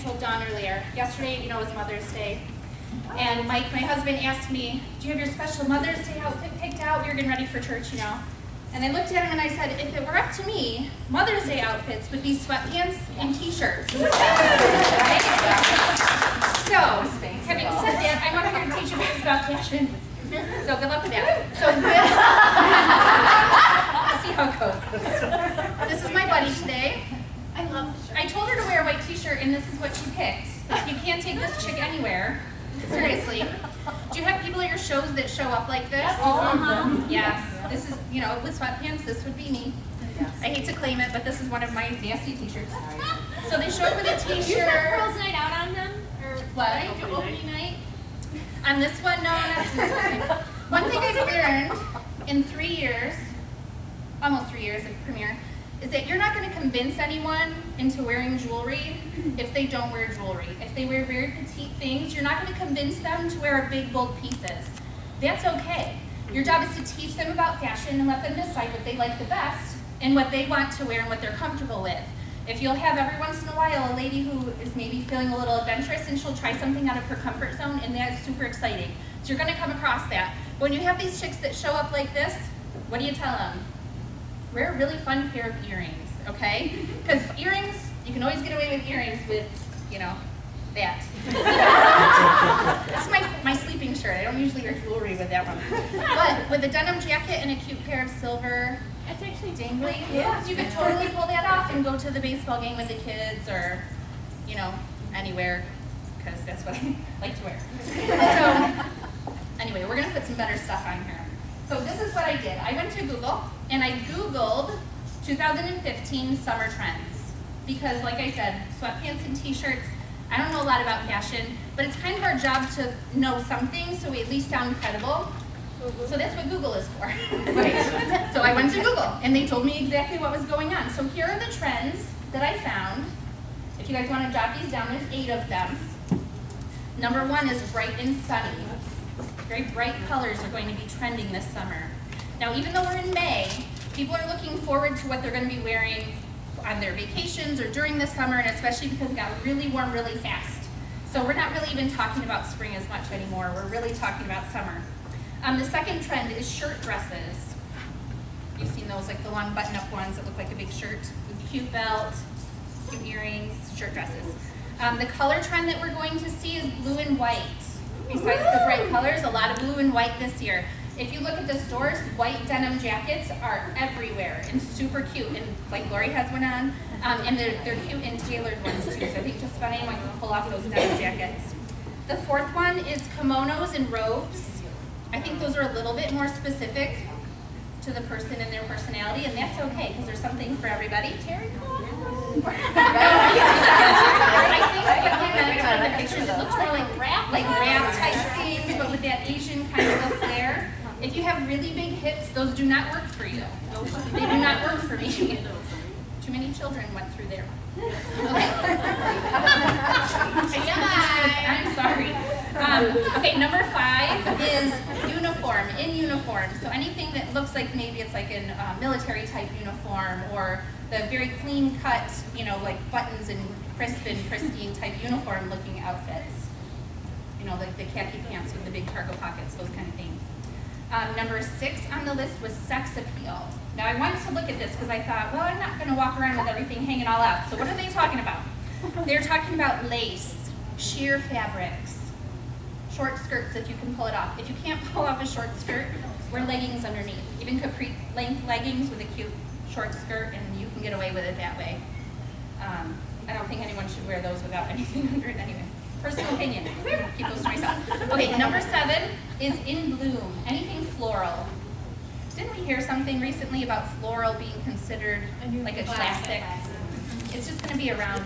told Dawn earlier, yesterday, was Mother's Day. And Mike, my husband, asked me, do you have your special Mother's Day outfit picked out? We were getting ready for church, And I looked at him and I said, if it were up to me, Mother's Day outfits would be sweatpants and t-shirts. Right? So, having said that, I'm up here to teach you guys about fashion. So good luck with that. So let's see how it goes. This is my buddy today. I told her to wear a white t-shirt and this is what she picked. You can't take this chick anywhere. Seriously. Do you have people at your shows that show up like this? Yeah. This is, with sweatpants, this would be me. I hate to claim it, but this is one of my nasty t-shirts. So they show up with a t-shirt. You put Girls' Night Out on them? Or what? Opening night? On this one, no, not one thing I've learned in 3 years, almost 3 years of Premier, is that you're not going to convince anyone into wearing jewelry if they don't wear jewelry. If they wear very petite things, you're not going to convince them to wear big, bold pieces. That's okay. Your job is to teach them about fashion and let them decide what they like the best and what they want to wear and what they're comfortable with. If you'll have every once in a while a lady who is maybe feeling a little adventurous and she'll try something out of her comfort zone, and that's super exciting. So you're going to come across that. But when you have these chicks that show up like this, what do you tell them? Wear a really fun pair of earrings, okay? Because earrings, you can always get away with earrings with, that. That's my sleeping shirt. I don't usually wear jewelry with that one. But with a denim jacket and a cute pair of silver, That's actually dangly. Yeah. You could totally pull that off and go to the baseball game with the kids or, anywhere, because that's what I like to wear. So, anyway, we're going to put some better stuff on here. So this is what I did. I went to Google and I Googled 2015 summer trends. Because like I said, sweatpants and t-shirts, I don't know a lot about fashion, but it's kind of our job to know something so we at least sound credible. So that's what Google is for. Right? So I went to Google and they told me exactly what was going on. So here are the trends that I found. If you guys want to jot these down, there's 8 of them. Number 1 is bright and sunny. Very bright colors are going to be trending this summer. Now even though we're in May, people are looking forward to what they're going to be wearing on their vacations or during the summer, and especially because it got really warm really fast. So we're not really even talking about spring as much anymore. We're really talking about summer. The second trend is shirt dresses. You've seen those, like the long button-up ones that look like a big shirt with a cute belt, cute earrings, shirt dresses. The color trend that we're going to see is blue and white. Besides the bright colors, a lot of blue and white this year. If you look at the stores, white denim jackets are everywhere and super cute. And like Lori has one on, and they're cute and tailored ones too. So I think just about anyone can pull off those denim jackets. The fourth one is kimonos and robes. I think those are a little bit more specific to the person and their personality, and that's okay because there's something for everybody. Terracotta. I think in the pictures it looks more like wrap type things, but with that Asian kind of a flair. If you have really big hips, those do not work for you. They do not work for me. Too many children went through there. Okay. I'm sorry. Okay, number 5 is uniform, in uniform. So anything that looks like maybe it's like a military type uniform or the very clean cut, like buttons and crisp and pristine type uniform looking outfits. Like the khaki pants with the big cargo pockets, those kind of things. Number 6 on the list was sex appeal. Now I wanted to look at this because I thought, well, I'm not going to walk around with everything hanging all out. So what are they talking about? They're talking about lace, sheer fabrics, short skirts if you can pull it off. If you can't pull off a short skirt, wear leggings underneath. Even capri length leggings with a cute short skirt, and you can get away with it that way. I don't think anyone should wear those without anything under it anyway. Personal opinion. Keep those to myself. Okay, number 7 is in bloom. Anything floral. Didn't we hear something recently about floral being considered like a classic? It's just going to be around.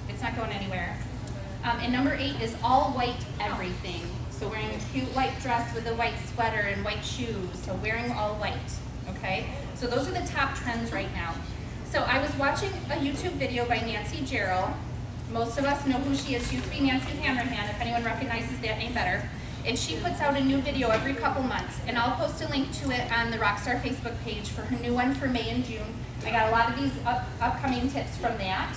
It's not going anywhere. And number 8 is all white everything. So wearing a cute white dress with a white sweater and white shoes. So wearing all white. Okay? So those are the top trends right now. So I was watching a YouTube video by Nancy Jarrell. Most of us know who she is. She used to be Nancy Hammerhand, if anyone recognizes that name better. And she puts out a new video every couple months. And I'll post a link to it on the Rockstar Facebook page for her new one for May and June. I got a lot of these upcoming tips from that.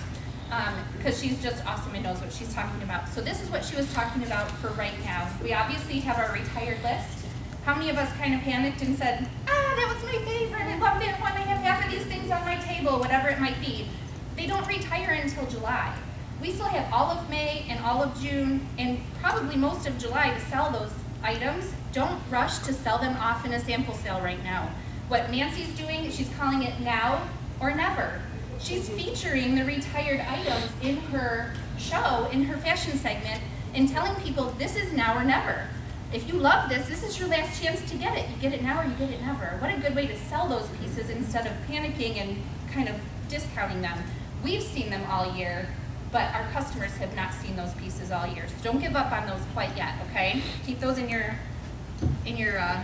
because she's just awesome and knows what she's talking about. So this is what she was talking about for right now. We obviously have our retired list. How many of us kind of panicked and said, that was my favorite, I love that one, I have half of these things on my table, whatever it might be. They don't retire until July. We still have all of May and all of June and probably most of July to sell those items. Don't rush to sell them off in a sample sale right now. What Nancy's doing, she's calling it now or never. She's featuring the retired items in her show, in her fashion segment, and telling people this is now or never. If you love this, this is your last chance to get it. You get it now or you get it never. What a good way to sell those pieces instead of panicking and kind of discounting them. We've seen them all year, but our customers have not seen those pieces all year. So don't give up on those quite yet, okay? Keep those in your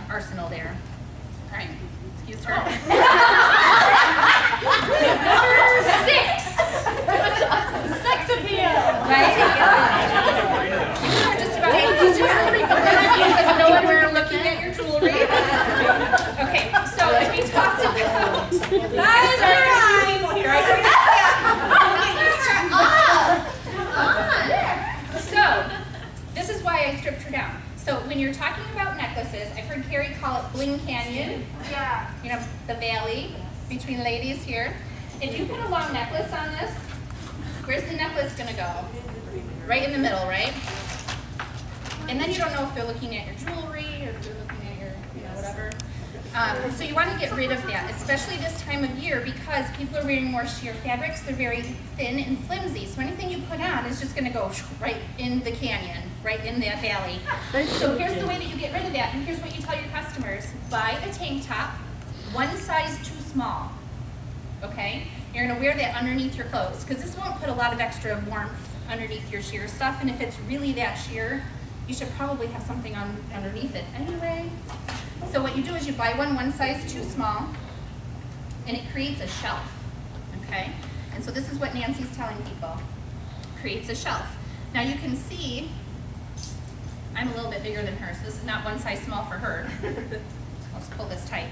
arsenal there. All right, excuse her. Number 6. Sex appeal. Right? You are just about because no one were looking at your jewelry. Okay, so as we talked about, guys are people here. So this is why I stripped her down. So when you're talking about necklaces, I've heard Carrie call it Bling Canyon. Yeah. You know, the valley between ladies here. If you put a long necklace on this, where's the necklace gonna go? Right in the middle, right? And then you don't know if they're looking at your jewelry or if they're looking at your, whatever. So you want to get rid of that, especially this time of year because people are wearing more sheer fabrics. They're very thin and flimsy. So anything you put on is just going to go right in the canyon, right in that valley. So here's the way that you get rid of that. And here's what you tell your customers. Buy a tank top, one size too small. Okay? You're going to wear that underneath your clothes because this won't put a lot of extra warmth underneath your sheer stuff. And if it's really that sheer, you should probably have something on underneath it anyway. So what you do is you buy one size too small, and it creates a shelf, okay? And so this is what Nancy's telling people. Creates a shelf. Now you can see, I'm a little bit bigger than her, so this is not one size small for her. Let's pull this tight.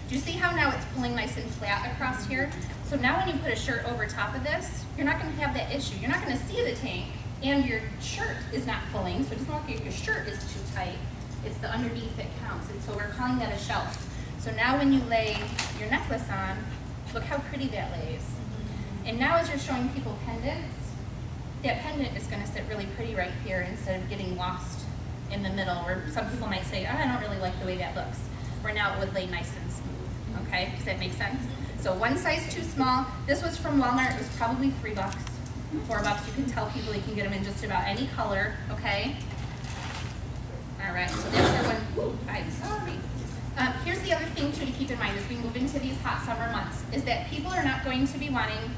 Do you see how now it's pulling nice and flat across here? So now when you put a shirt over top of this, you're not gonna have that issue. You're not gonna see the tank, and your shirt is not pulling, so it doesn't look like your shirt is too tight. It's the underneath that counts, and so we're calling that a shelf. So now when you lay your necklace on, look how pretty that lays. And now as you're showing people pendants, that pendant is gonna sit really pretty right here instead of getting lost in the middle, where some people might say, I don't really like the way that looks. Where now it would lay nice and smooth, okay? Does that make sense? So one size too small. This was from Walmart, it was probably $3, $4. You can tell people you can get them in just about any color, okay? All right, so there's our one. Ooh, I'm sorry. Here's the other thing too to keep in mind as we move into these hot summer months is that people are not going to be wanting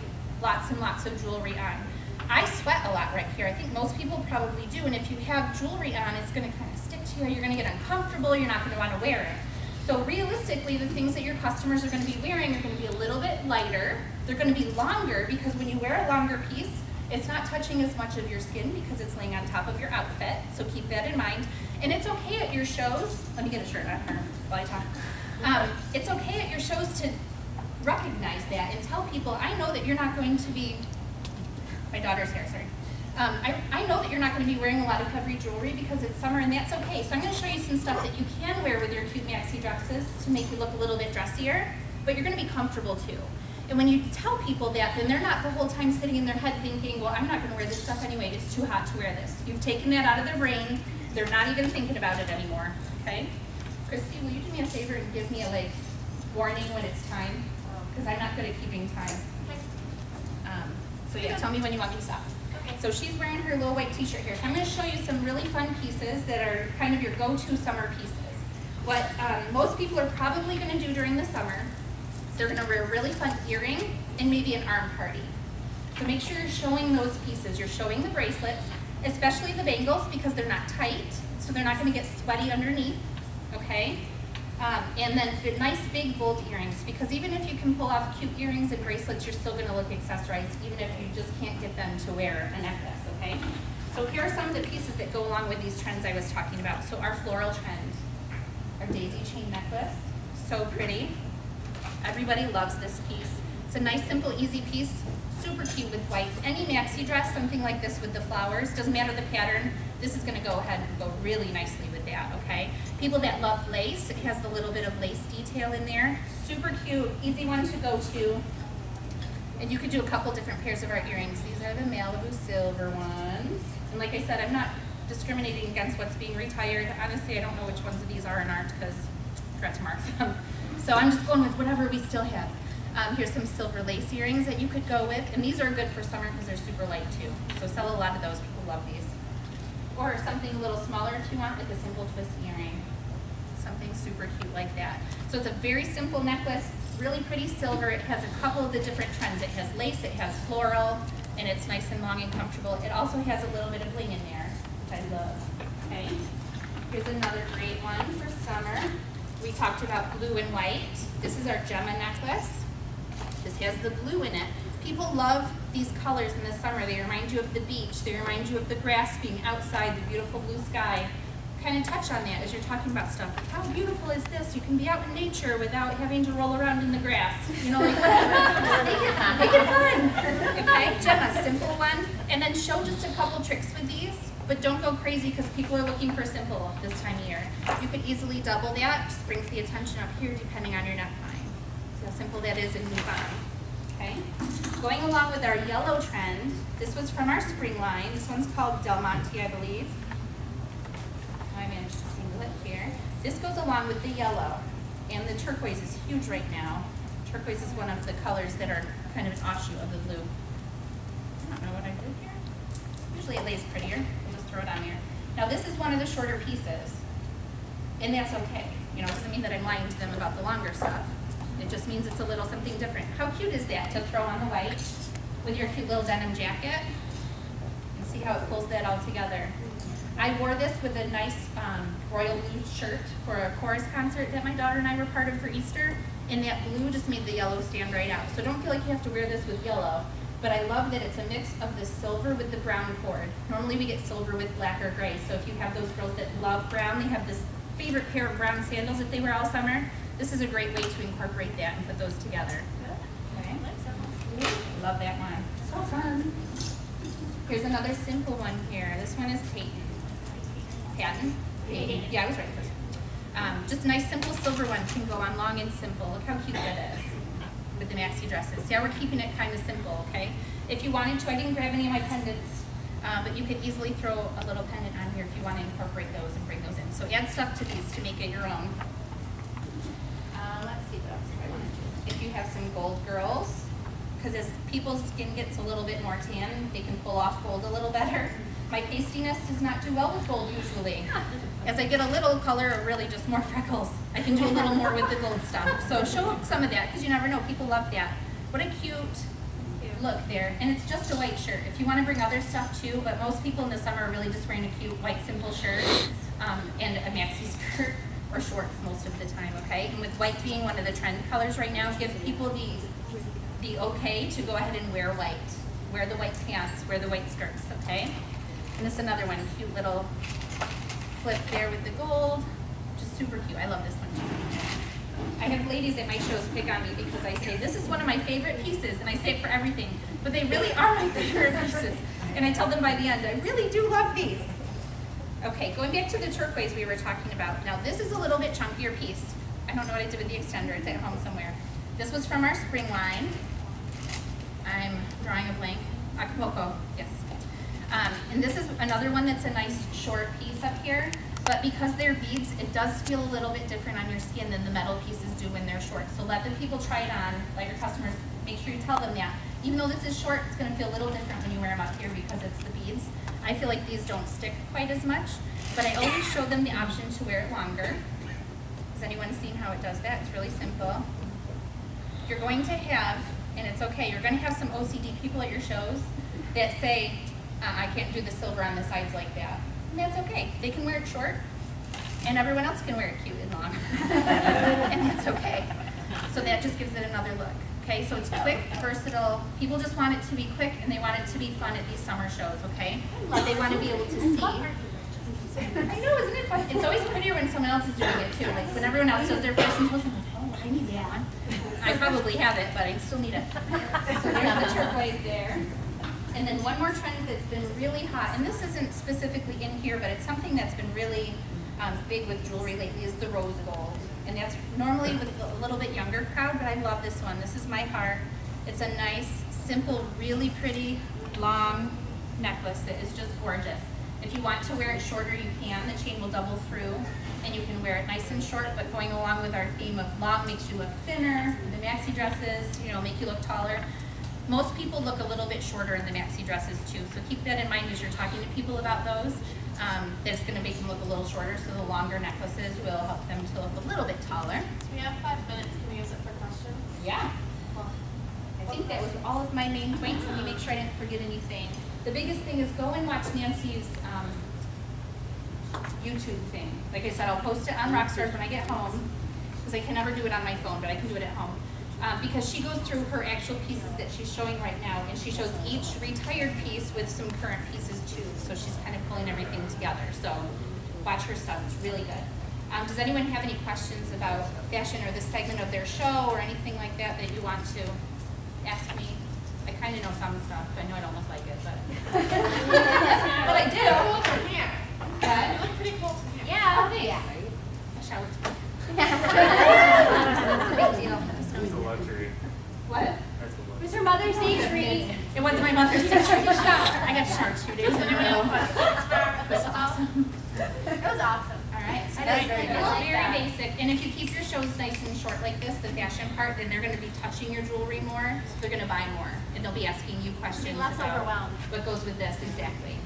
lots and lots of jewelry on. I sweat a lot right here. I think most people probably do, and if you have jewelry on, it's gonna kind of stick to you, you're gonna get uncomfortable, you're not gonna wanna wear it. So realistically, the things that your customers are gonna be wearing are gonna be a little bit lighter. They're gonna be longer because when you wear a longer piece, it's not touching as much of your skin because it's laying on top of your outfit, so keep that in mind. And it's okay at your shows, let me get a shirt on her while I talk. It's okay at your shows to recognize that and tell people, I know that you're not going to be, my daughter's hair, sorry. I know that you're not going to be wearing a lot of heavy jewelry because it's summer and that's okay. So I'm going to show you some stuff that you can wear with your cute maxi dresses to make you look a little bit dressier, but you're going to be comfortable too. And when you tell people that, then they're not the whole time sitting in their head thinking, well, I'm not going to wear this stuff anyway, it's too hot to wear this. You've taken that out of their brain. They're not even thinking about it anymore, okay? Christy, will you do me a favor and give me a warning when it's time? Because I'm not good at keeping time. So yeah, tell me when you want me to stop. Okay. So she's wearing her little white t-shirt here. So I'm going to show you some really fun pieces that are kind of your go-to summer pieces. What most people are probably going to do during the summer, they're going to wear a really fun earring and maybe an arm party. So make sure you're showing those pieces. You're showing the bracelets, especially the bangles because they're not tight, so they're not going to get sweaty underneath, okay? And then the nice big bold earrings, because even if you can pull off cute earrings and bracelets, you're still going to look accessorized, even if you just can't get them to wear a necklace, okay? So here are some of the pieces that go along with these trends I was talking about. So our floral trend, our daisy chain necklace, so pretty. Everybody loves this piece. It's a nice, simple, easy piece, super cute with white. Any maxi dress, something like this with the flowers, doesn't matter the pattern, this is gonna go ahead and go really nicely with that, okay? People that love lace, it has the little bit of lace detail in there. Super cute, easy one to go to. And you could do a couple different pairs of our earrings. These are the Malibu silver ones. And like I said, I'm not discriminating against what's being retired. Honestly, I don't know which ones of these are and aren't because I forgot to mark them. So I'm just going with whatever we still have. Here's some silver lace earrings that you could go with. And these are good for summer because they're super light too. So sell a lot of those, people love these. Or something a little smaller if you want, like a simple twist earring. Something super cute like that. So it's a very simple necklace, really pretty silver. It has a couple of the different trends. It has lace, it has floral, and it's nice and long and comfortable. It also has a little bit of bling in there, which I love. Okay. Here's another great one for summer. We talked about blue and white. This is our Gemma necklace. This has the blue in it. People love these colors in the summer. They remind you of the beach. They remind you of the grass being outside, the beautiful blue sky. Kind of touch on that as you're talking about stuff. Like, how beautiful is this? You can be out in nature without having to roll around in the grass. You know, like whatever. Just make it fun. Okay, Gemma, simple one. And then show just a couple tricks with these, but don't go crazy because people are looking for simple this time of year. You could easily double that. Just brings the attention up here depending on your neckline. See how simple that is and move on. Okay. Going along with our yellow trend, this was from our spring line. This one's called Del Monte, I believe. I managed to single it here. This goes along with the yellow, and the turquoise is huge right now. Turquoise is one of the colors that are kind of an offshoot of the blue. I don't know what I did here. Usually it lays prettier. We'll just throw it on here. Now this is one of the shorter pieces, and that's okay. You know, it doesn't mean that I'm lying to them about the longer stuff. It just means it's a little something different. How cute is that to throw on the white with your cute little denim jacket? And see how it pulls that all together. I wore this with a nice royal blue shirt for a chorus concert that my daughter and I were part of for Easter, and that blue just made the yellow stand right out. So don't feel like you have to wear this with yellow, but I love that it's a mix of the silver with the brown cord. Normally we get silver with black or gray, so if you have those girls that love brown, they have this favorite pair of brown sandals that they wear all summer, this is a great way to incorporate that and put those together. Okay. Love that one. So fun. Here's another simple one here. This one is Peyton. Patton? Peyton. Yeah, I was right first. Just a nice simple silver one can go on long and simple. Look how cute that is with the maxi dresses. See how we're keeping it kind of simple, okay? If you wanted to, I didn't grab any of my pendants, but you could easily throw a little pendant on here if you want to incorporate those and bring those in. So add stuff to these to make it your own. Let's see what else I want to do. If you have some gold girls, because as people's skin gets a little bit more tan, they can pull off gold a little better. My pastiness does not do well with gold usually. As I get a little color or really just more freckles, I can do a little more with the gold stuff. So show some of that because you never know, people love that. What a cute look there. And it's just a white shirt. If you want to bring other stuff too, but most people in the summer are really just wearing a cute white simple shirt and a maxi skirt or shorts most of the time, okay? And with white being one of the trend colors right now, give people the okay to go ahead and wear white. Wear the white pants, wear the white skirts, okay? And this is another one, cute little flip there with the gold. Just super cute. I love this one too. I have ladies at my shows pick on me because I say, this is one of my favorite pieces, and I say it for everything, but they really are my favorite pieces. And I tell them by the end, I really do love these. Okay, going back to the turquoise we were talking about. Now this is a little bit chunkier piece. I don't know what I did with the extender, it's at home somewhere. This was from our spring line. I'm drawing a blank. Acapulco, yes. And this is another one that's a nice short piece up here, but because they're beads, it does feel a little bit different on your skin than the metal pieces do when they're short. So let the people try it on, let your customers, make sure you tell them that. Even though this is short, it's gonna feel a little different when you wear them up here because it's the beads. I feel like these don't stick quite as much, but I always show them the option to wear it longer. Has anyone seen how it does that? It's really simple. You're going to have, and it's okay, you're gonna have some OCD people at your shows that say, I can't do the silver on the sides like that. And that's okay. They can wear it short, and everyone else can wear it cute and long. And that's okay. So that just gives it another look. Okay, so it's quick, versatile. People just want it to be quick, and they want it to be fun at these summer shows, okay? They want to be able to see. I know, isn't it fun? It's always prettier when someone else is doing it too. Like when everyone else does their fashion shows, I'm like, oh, I need that one. I probably have it, but I still need it. So there's the turquoise there. And then one more trend that's been really hot, and this isn't specifically in here, but it's something that's been really big with jewelry lately, is the rose gold. And that's normally with a little bit younger crowd, but I love this one. This is my heart. It's a nice, simple, really pretty, long necklace that is just gorgeous. If you want to wear it shorter, you can. The chain will double through, and you can wear it nice and short, but going along with our theme of long makes you look thinner. The maxi dresses, make you look taller. Most people look a little bit shorter in the maxi dresses too, so keep that in mind as you're talking to people about those. That's going to make them look a little shorter, so the longer necklaces will help them to look a little bit taller. So we have 5 minutes. Can we use it for questions? Yeah. I think that was all of my main points. Let me make sure I didn't forget anything. The biggest thing is go and watch Nancy's YouTube thing. Like I said, I'll post it on Rockstars when I get home, because I can never do it on my phone, but I can do it at home. Because she goes through her actual pieces that she's showing right now, and she shows each retired piece with some current pieces too. So she's kind of pulling everything together. So watch her stuff, it's really good. Does anyone have any questions about fashion or this segment of their show or anything like that that you want to ask me? I kind of know some stuff. I know I don't look like it, but but I do. Cool from here. But You look pretty cool from here. yeah, thanks. I showered today. It's a big deal. That's a luxury. What? That's a luxury. Was her Mother's Day treat? It wasn't my mother's day treat. I got showered 2 days in a row. It was awesome. It was awesome. All right, so I that's like that. it's I like very that. basic. And if you keep your shows nice and short like this, the fashion part, then they're going to be touching your jewelry more, so they're going to buy more, and they'll be asking you questions Less about overwhelmed. what goes with this exactly.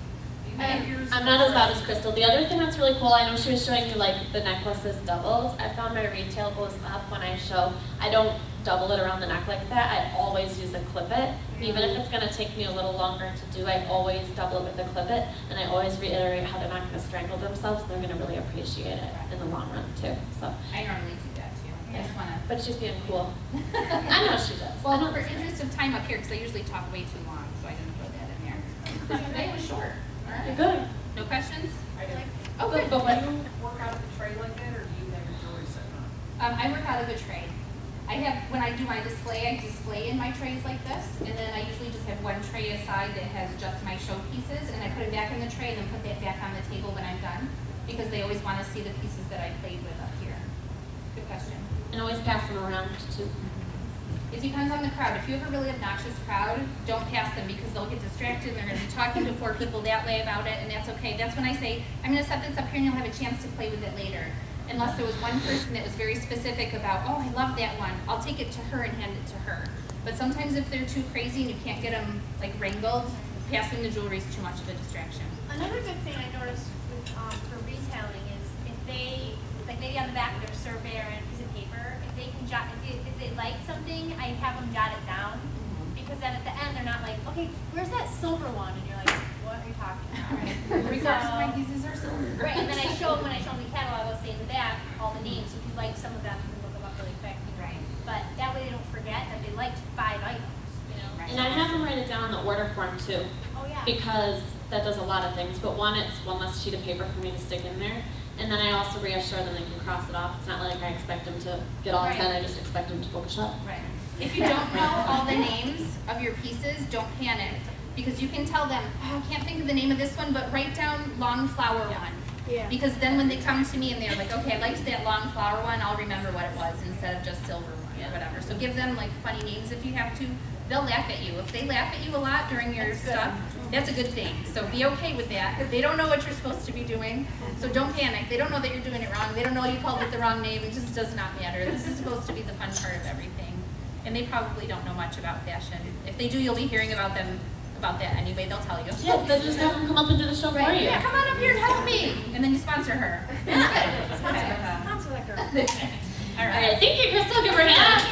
I'm not as loud as Crystal. The other thing that's really cool, I know she was showing you like the necklaces doubled. I found my retail goes up when I show. I don't double it around the neck like that. I always use a clip it. Even if it's gonna take me a little longer to do, I always double it with a clip it. And I always reiterate how they're not gonna strangle themselves. They're gonna really appreciate it in the long run too. So, I normally do that too. I just want to. but she's being cool. I know she does. Well, for interest of time up here, because I usually talk way too long, so I didn't put that in there. Today was short. All You're right. good. No questions? Oh, Good, good. go for it. Do you work out of a tray like that, or do you have your jewelry set up? I work out of a tray. I have, when I do my display, I display in my trays like this, and then I usually just have one tray aside that has just my show pieces, and I put it back in the tray and then put that back on the table when I'm done, because they always want to see the pieces that I played with up here. Good question. And always pass them around too. It depends on the crowd. If you have a really obnoxious crowd, don't pass them because they'll get distracted and they're going to be talking to 4 people that way about it, and that's okay. That's when I say, I'm going to set this up here and you'll have a chance to play with it later. Unless there was one person that was very specific about, oh, I love that one. I'll take it to her and hand it to her. But sometimes if they're too crazy and you can't get them like wrangled, passing the jewelry is too much of a distraction. Another good thing I noticed with, for retailing is if they, like maybe on the back of their survey or a piece of paper, if they can jot, if they like something, I have them jot it down. Because then at the end, they're not like, okay, where's that silver one? And you're like, what are you talking about? Regardless of my pieces are silver. Right, and then I show them, when I show them the catalog, I'll say in the back, all the names. So if you like some of them, you can look them up really quick. Right. But that way they don't forget that they liked 5 items, you know? Right. And I have them write it down in the order form too. Oh, yeah. Because that does a lot of things, but one, it's one less sheet of paper for me to stick in there, and then I also reassure them they can cross it off. It's not like I expect them to get all Right. 10, I just expect them to book shut. Right. If you don't know all the names of your pieces, don't panic. Because you can tell them, oh, I can't think of the name of this one, but write down long flower one. Yeah. Because then when they come to me and they're like, okay, I liked that long flower one, I'll remember what it was instead of just silver one or whatever. So give them like funny names if you have to. They'll laugh at you. If they laugh at you a lot during your stuff, that's a good thing. So be okay with that. They don't know what you're supposed to be doing, so don't panic. They don't know that you're doing it wrong. They don't know you called it the wrong name. It just does not matter. This is supposed to be the fun part of everything. And they probably don't know much about fashion. If they do, you'll be hearing about them about that anyway. They'll tell you. Yeah, then just have them come up and do the show for Right. you. Yeah, come on up here and help me. And then you sponsor her. Sponsor that girl. All All right. right, thank you, Crystal. Give her a hand.